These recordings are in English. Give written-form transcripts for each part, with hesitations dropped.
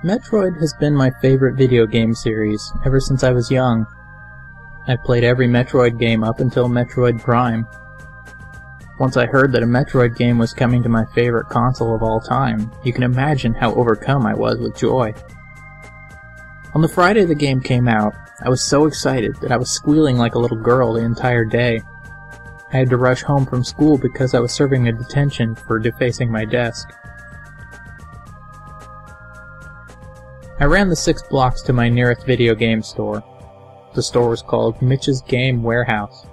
Metroid has been my favorite video game series ever since I was young. I've played every Metroid game up until Metroid Prime. Once I heard that a Metroid game was coming to my favorite console of all time, you can imagine how overcome I was with joy. On the Friday the game came out, I was so excited that I was squealing like a little girl the entire day. I had to rush home from school because I was serving a detention for defacing my desk. I ran the 6 blocks to my nearest video game store. The store was called Mitch's Game Warehouse.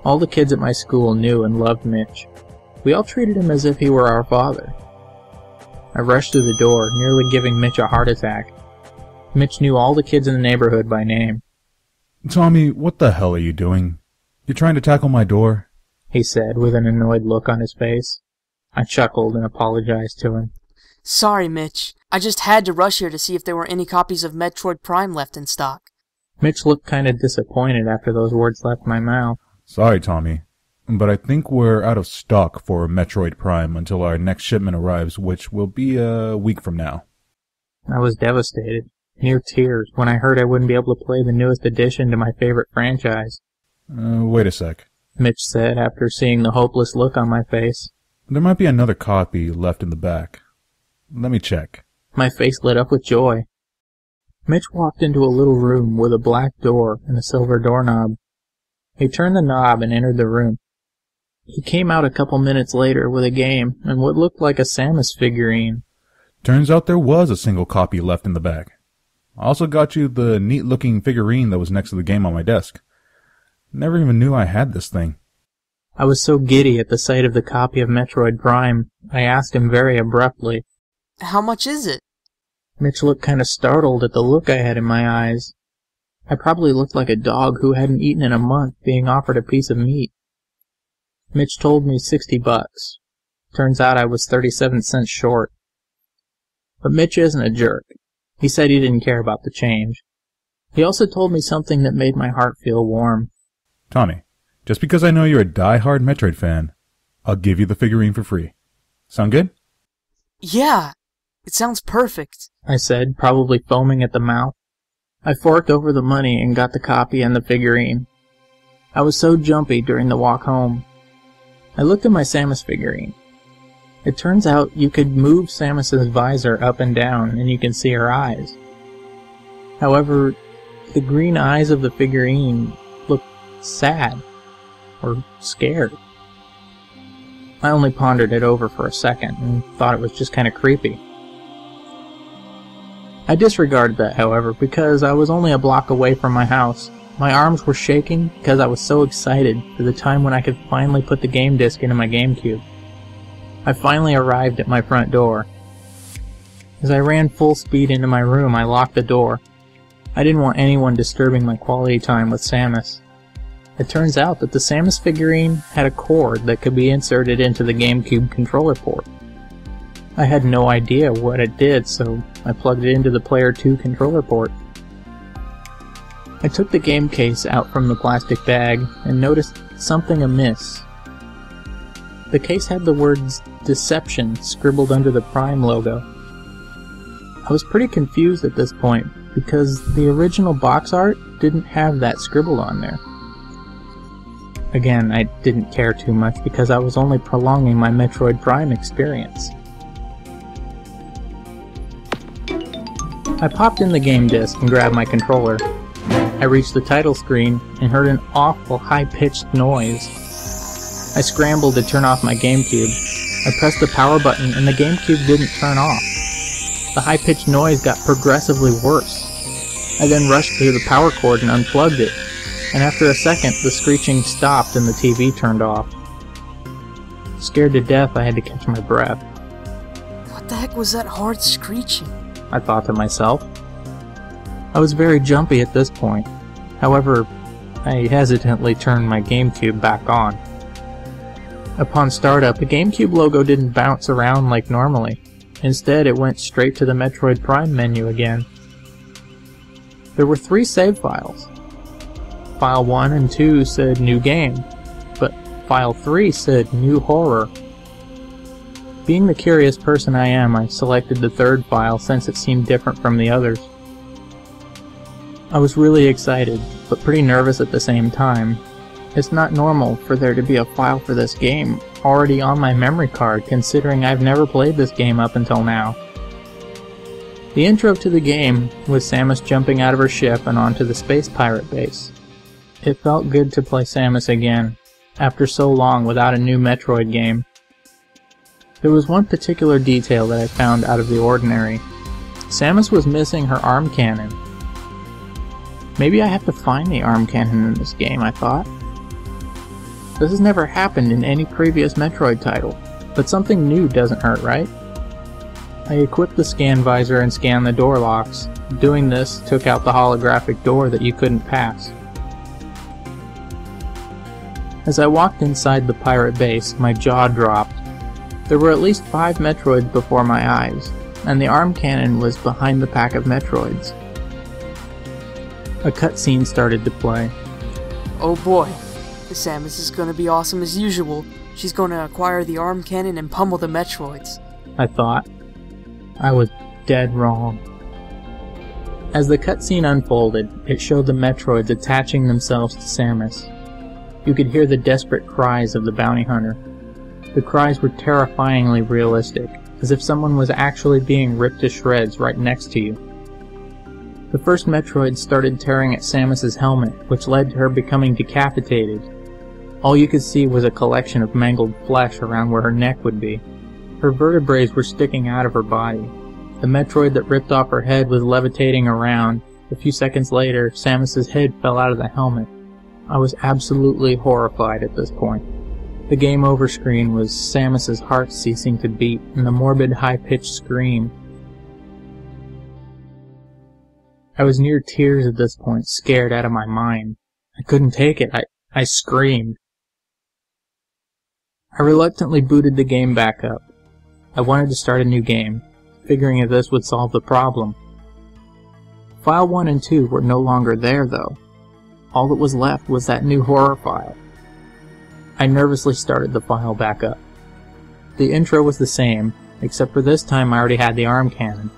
All the kids at my school knew and loved Mitch. We all treated him as if he were our father. I rushed through the door, nearly giving Mitch a heart attack. Mitch knew all the kids in the neighborhood by name. "Tommy, what the hell are you doing? You trying to tackle my door?" he said with an annoyed look on his face. I chuckled and apologized to him. "Sorry, Mitch. I just had to rush here to see if there were any copies of Metroid Prime left in stock." Mitch looked kind of disappointed after those words left my mouth. "Sorry, Tommy, but I think we're out of stock for Metroid Prime until our next shipment arrives, which will be a week from now." I was devastated, near tears, when I heard I wouldn't be able to play the newest addition to my favorite franchise. Wait a sec," Mitch said after seeing the hopeless look on my face. "There might be another copy left in the back. Let me check." My face lit up with joy. Mitch walked into a little room with a black door and a silver doorknob. He turned the knob and entered the room. He came out a couple minutes later with a game and what looked like a Samus figurine. "Turns out there was a single copy left in the back. I also got you the neat-looking figurine that was next to the game on my desk. Never even knew I had this thing." I was so giddy at the sight of the copy of Metroid Prime, I asked him very abruptly, "How much is it?" Mitch looked kind of startled at the look I had in my eyes. I probably looked like a dog who hadn't eaten in a month being offered a piece of meat. Mitch told me $60. Turns out I was 37 cents short. But Mitch isn't a jerk. He said he didn't care about the change. He also told me something that made my heart feel warm. "Tommy, just because I know you're a die-hard Metroid fan, I'll give you the figurine for free. Sound good?" "Yeah, it sounds perfect," I said, probably foaming at the mouth. I forked over the money and got the copy and the figurine. I was so jumpy during the walk home. I looked at my Samus figurine. It turns out you could move Samus's visor up and down and you can see her eyes. However, the green eyes of the figurine looked sad or scared. I only pondered it over for a second and thought it was just kind of creepy. I disregarded that, however, because I was only a block away from my house. My arms were shaking because I was so excited for the time when I could finally put the game disc into my GameCube. I finally arrived at my front door. As I ran full speed into my room, I locked the door. I didn't want anyone disturbing my quality time with Samus. It turns out that the Samus figurine had a cord that could be inserted into the GameCube controller port. I had no idea what it did, so I plugged it into the Player 2 controller port. I took the game case out from the plastic bag and noticed something amiss. The case had the words "Deception" scribbled under the Prime logo. I was pretty confused at this point because the original box art didn't have that scribbled on there. Again, I didn't care too much because I was only prolonging my Metroid Prime experience. I popped in the game disc and grabbed my controller. I reached the title screen and heard an awful high-pitched noise. I scrambled to turn off my GameCube. I pressed the power button and the GameCube didn't turn off. The high-pitched noise got progressively worse. I then rushed to the power cord and unplugged it, and after a second the screeching stopped and the TV turned off. Scared to death, I had to catch my breath. "What the heck was that hard screeching?" I thought to myself. I was very jumpy at this point. However, I hesitantly turned my GameCube back on. Upon startup, the GameCube logo didn't bounce around like normally. Instead, it went straight to the Metroid Prime menu again. There were 3 save files. File 1 and 2 said New Game, but File 3 said New Horror. Being the curious person I am, I selected the third file since it seemed different from the others. I was really excited, but pretty nervous at the same time. It's not normal for there to be a file for this game already on my memory card, considering I've never played this game up until now. The intro to the game was Samus jumping out of her ship and onto the space pirate base. It felt good to play Samus again, after so long without a new Metroid game. There was one particular detail that I found out of the ordinary. Samus was missing her arm cannon. Maybe I have to find the arm cannon in this game, I thought. This has never happened in any previous Metroid title, but something new doesn't hurt, right? I equipped the scan visor and scanned the door locks. Doing this took out the holographic door that you couldn't pass. As I walked inside the pirate base, my jaw dropped. There were at least 5 Metroids before my eyes, and the arm cannon was behind the pack of Metroids. A cutscene started to play. Oh boy, Samus is gonna be awesome as usual. She's gonna acquire the arm cannon and pummel the Metroids, I thought. I was dead wrong. As the cutscene unfolded, it showed the Metroids attaching themselves to Samus. You could hear the desperate cries of the bounty hunter. The cries were terrifyingly realistic, as if someone was actually being ripped to shreds right next to you. The first Metroid started tearing at Samus's helmet, which led to her becoming decapitated. All you could see was a collection of mangled flesh around where her neck would be. Her vertebrae were sticking out of her body. The Metroid that ripped off her head was levitating around. A few seconds later, Samus's head fell out of the helmet. I was absolutely horrified at this point. The game over screen was Samus's heart ceasing to beat and the morbid high-pitched scream. I was near tears at this point, scared out of my mind. I couldn't take it. I screamed. I reluctantly booted the game back up. I wanted to start a new game, figuring if this would solve the problem. File 1 and 2 were no longer there, though. All that was left was that new horror file. I nervously started the file back up. The intro was the same, except for this time I already had the arm cannon.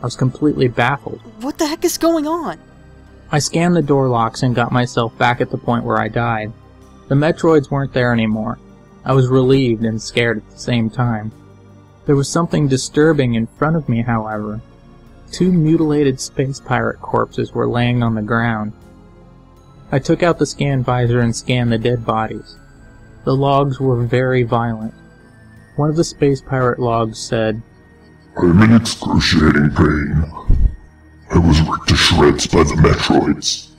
I was completely baffled. What the heck is going on? I scanned the door locks and got myself back at the point where I died. The Metroids weren't there anymore. I was relieved and scared at the same time. There was something disturbing in front of me, however. 2 mutilated space pirate corpses were laying on the ground. I took out the scan visor and scanned the dead bodies. The logs were very violent. One of the space pirate logs said, "I'm in excruciating pain. I was ripped to shreds by the Metroids.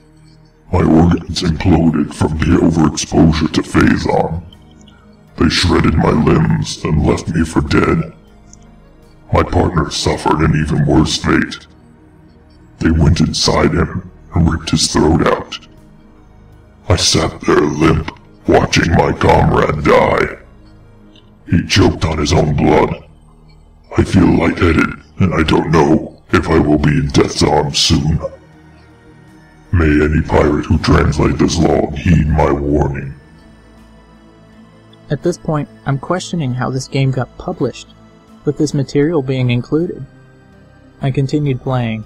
My organs imploded from the overexposure to Phazon. They shredded my limbs and left me for dead. My partner suffered an even worse fate. They went inside him and ripped his throat out. I sat there limp, watching my comrade die. He choked on his own blood. I feel lightheaded, and I don't know if I will be in death's arms soon. May any pirate who translate this log heed my warning." At this point, I'm questioning how this game got published, with this material being included. I continued playing.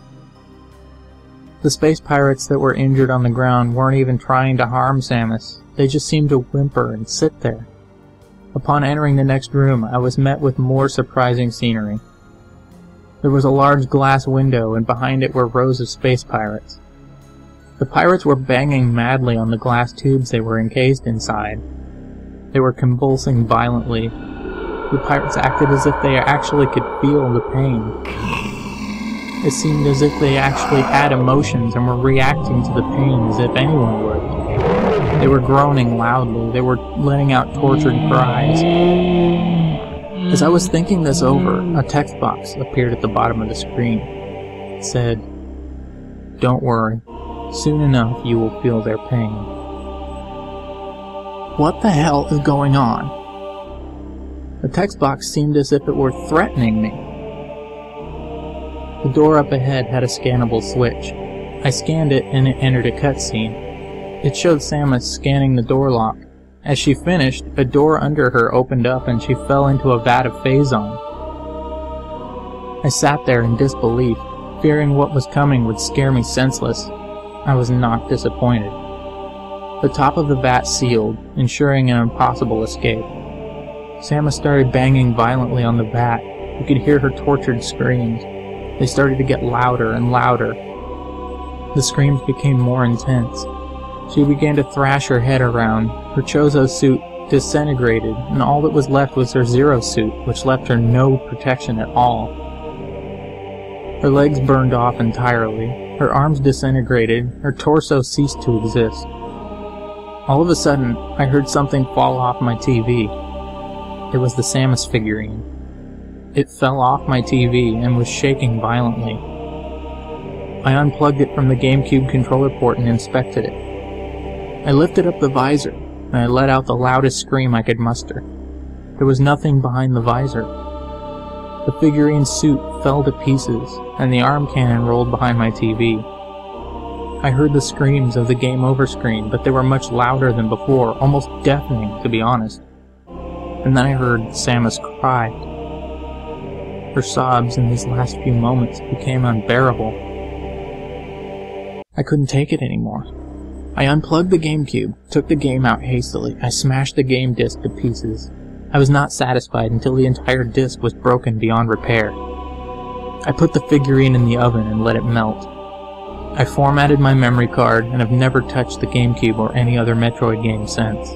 The space pirates that were injured on the ground weren't even trying to harm Samus. They just seemed to whimper and sit there. Upon entering the next room, I was met with more surprising scenery. There was a large glass window, and behind it were rows of space pirates. The pirates were banging madly on the glass tubes they were encased inside. They were convulsing violently. The pirates acted as if they actually could feel the pain. It seemed as if they actually had emotions and were reacting to the pain as if anyone would. They were groaning loudly. They were letting out tortured cries. As I was thinking this over, a text box appeared at the bottom of the screen. It said, "Don't worry. Soon enough you will feel their pain." What the hell is going on? The text box seemed as if it were threatening me. The door up ahead had a scannable switch. I scanned it and it entered a cutscene. It showed Samus scanning the door lock. As she finished, a door under her opened up and she fell into a vat of Phazon. I sat there in disbelief, fearing what was coming would scare me senseless. I was not disappointed. The top of the vat sealed, ensuring an impossible escape. Samus started banging violently on the vat. You could hear her tortured screams. They started to get louder and louder. The screams became more intense. She began to thrash her head around. Her Chozo suit disintegrated, and all that was left was her Zero suit, which left her no protection at all. Her legs burned off entirely. Her arms disintegrated. Her torso ceased to exist. All of a sudden, I heard something fall off my TV. It was the Samus figurine. It fell off my TV and was shaking violently. I unplugged it from the GameCube controller port and inspected it. I lifted up the visor, and I let out the loudest scream I could muster. There was nothing behind the visor. The figurine's suit fell to pieces, and the arm cannon rolled behind my TV. I heard the screams of the game over screen, but they were much louder than before, almost deafening, to be honest. And then I heard Samus cry. Her sobs in these last few moments became unbearable. I couldn't take it anymore. I unplugged the GameCube, took the game out hastily. I smashed the game disc to pieces. I was not satisfied until the entire disc was broken beyond repair. I put the figurine in the oven and let it melt. I formatted my memory card and have never touched the GameCube or any other Metroid game since.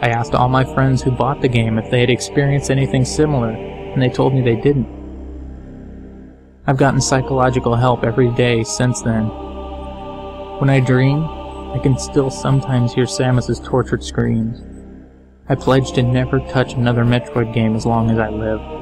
I asked all my friends who bought the game if they had experienced anything similar, and they told me they didn't. I've gotten psychological help every day since then. When I dream, I can still sometimes hear Samus's tortured screams. I pledge to never touch another Metroid game as long as I live.